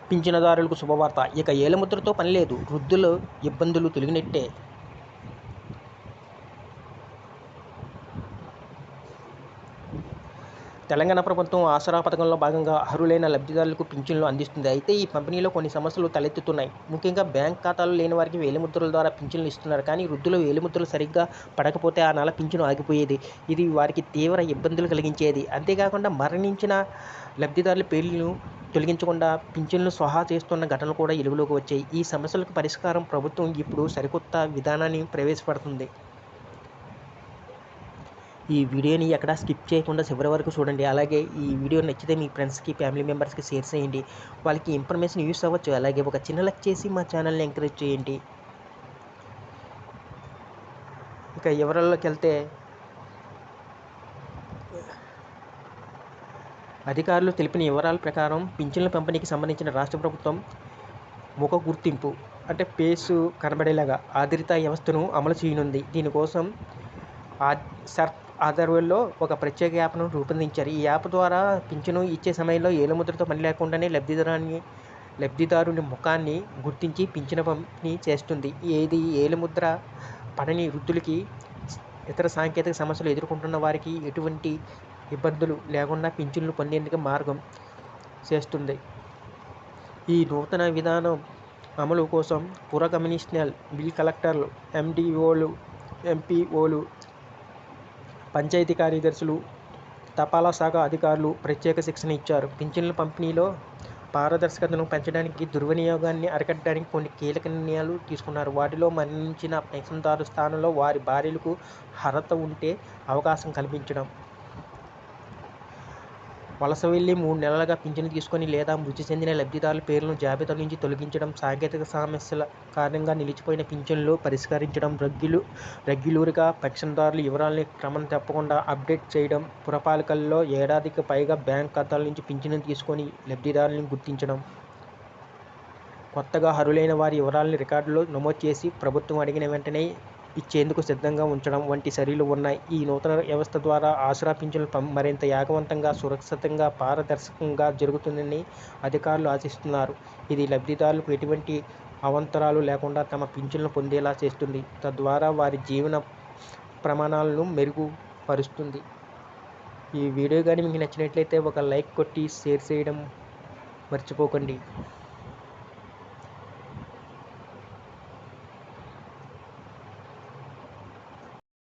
పింఛనుదారులకు శుభవార్త. ఇక ఏలిముద్రతో పని లేదు. వృద్ధుల ఇబ్బందులు తొలగినట్టే. తెలంగాణ ప్రభుత్వం ఆసరా పథకంలో భాగంగా అర్హులైన లబ్ధిదారులకు పింఛన్లు అందిస్తుంది. అయితే ఈ పంపిణీలో కొన్ని సమస్యలు తలెత్తుతున్నాయి. ముఖ్యంగా బ్యాంక్ ఖాతాలు లేని వారికి వేలిముద్రల ద్వారా పింఛన్లు ఇస్తున్నారు. కానీ వృద్ధుల వేలిముద్రలు సరిగ్గా పడకపోతే ఆ నెల పింఛను ఆగిపోయేది. ఇది వారికి తీవ్ర ఇబ్బందులు కలిగించేది. అంతేకాకుండా మరణించిన లబ్ధిదారుల పేర్లను తొలగించకుండా పింఛన్లు స్వహా చేస్తున్న ఘటనలు కూడా వెలుగులోకి వచ్చాయి. ఈ సమస్యలకు పరిష్కారం ప్రభుత్వం ఇప్పుడు సరికొత్త విధానాన్ని ప్రవేశపెడుతుంది. ఈ వీడియోని ఎక్కడ స్కిప్ చేయకుండా చివరి వరకు చూడండి. అలాగే ఈ వీడియో నచ్చితే మీ ఫ్రెండ్స్కి, ఫ్యామిలీ మెంబర్స్కి షేర్ చేయండి. వాళ్ళకి ఇన్ఫర్మేషన్ యూస్ అవ్వచ్చు. అలాగే ఒక చిన్న లైక్ చేసి మా ఛానల్ని ఎంకరేజ్ చేయండి. ఇక వివరాల్లోకి వెళ్తే, అధికారులు తెలిపిన వివరాల ప్రకారం పింఛన్ల పంపిణీకి సంబంధించిన రాష్ట్ర ప్రభుత్వం ముఖ గుర్తింపు అంటే ఫేసు కనబడేలాగా ఆధారిత వ్యవస్థను అమలు చేయనుంది. దీనికోసం సర్ప్ ఆధ్వర్యంలో ఒక ప్రత్యేక యాప్ను రూపొందించారు. ఈ యాప్ ద్వారా పింఛను ఇచ్చే సమయంలో ఏలుముద్రతో పని లేకుండానే లబ్ధిదారుని ముఖాన్ని గుర్తించి పింఛను పంపిణీ చేస్తుంది. ఏలుముద్ర పడని వృద్ధులకి, ఇతర సాంకేతిక సమస్యలు ఎదుర్కొంటున్న వారికి ఎటువంటి ఇబ్బందులు లేకుండా పింఛన్లు పొందేందుకు మార్గం చేస్తుంది. ఈ నూతన విధానం అమలు కోసం పుర కమిషనర్, బిల్ కలెక్టర్లు, ఎండిఓలు, ఎంపీఓలు, పంచాయతీ కార్యదర్శులు, తపాలా శాఖ అధికారులు ప్రత్యేక శిక్షణ ఇచ్చారు. పింఛన్ల పంపిణీలో పారదర్శకతను పెంచడానికి, దుర్వినియోగాన్ని అరికట్టడానికి కొన్ని కీలక నిర్ణయాలు తీసుకున్నారు. వాటిలో మరణించిన పెన్షన్దారు స్థానంలో వారి భార్యలకు అర్హత ఉంటే అవకాశం కల్పించడం, వలస వెళ్లి 3 నెలలుగా పింఛను తీసుకొని లేదా మృతి చెందిన లబ్ధిదారుల పేర్లను జాబితా నుంచి తొలగించడం, సాంకేతిక సమస్యల కారణంగా నిలిచిపోయిన పింఛన్లు పరిష్కరించడం, రెగ్యులర్గా పెన్షన్దారుల వివరాలని క్రమం తప్పకుండా అప్డేట్ చేయడం, పురపాలికల్లో ఏడాదికి పైగా బ్యాంక్ ఖాతాల నుంచి పింఛను తీసుకొని లబ్ధిదారులను గుర్తించడం, కొత్తగా అర్హులైన వారి వివరాలను రికార్డులో నమోదు చేసి ప్రభుత్వం అడిగిన వెంటనే ఇచ్చేందుకు సిద్ధంగా ఉంచడం వంటి చర్యలు ఉన్నాయి. ఈ నూతన వ్యవస్థ ద్వారా ఆసరా పింఛన్లు మరింత వేగవంతంగా, సురక్షితంగా, పారదర్శకంగా జరుగుతుందని అధికారులు ఆశిస్తున్నారు. ఇది లబ్ధిదారులకు ఎటువంటి అవాంతరాలు లేకుండా తమ పింఛన్లు పొందేలా చేస్తుంది. తద్వారా వారి జీవన ప్రమాణాలను మెరుగుపరుస్తుంది. ఈ వీడియో కానీ మీకు నచ్చినట్లయితే ఒక లైక్ కొట్టి షేర్ చేయడం మర్చిపోకండి.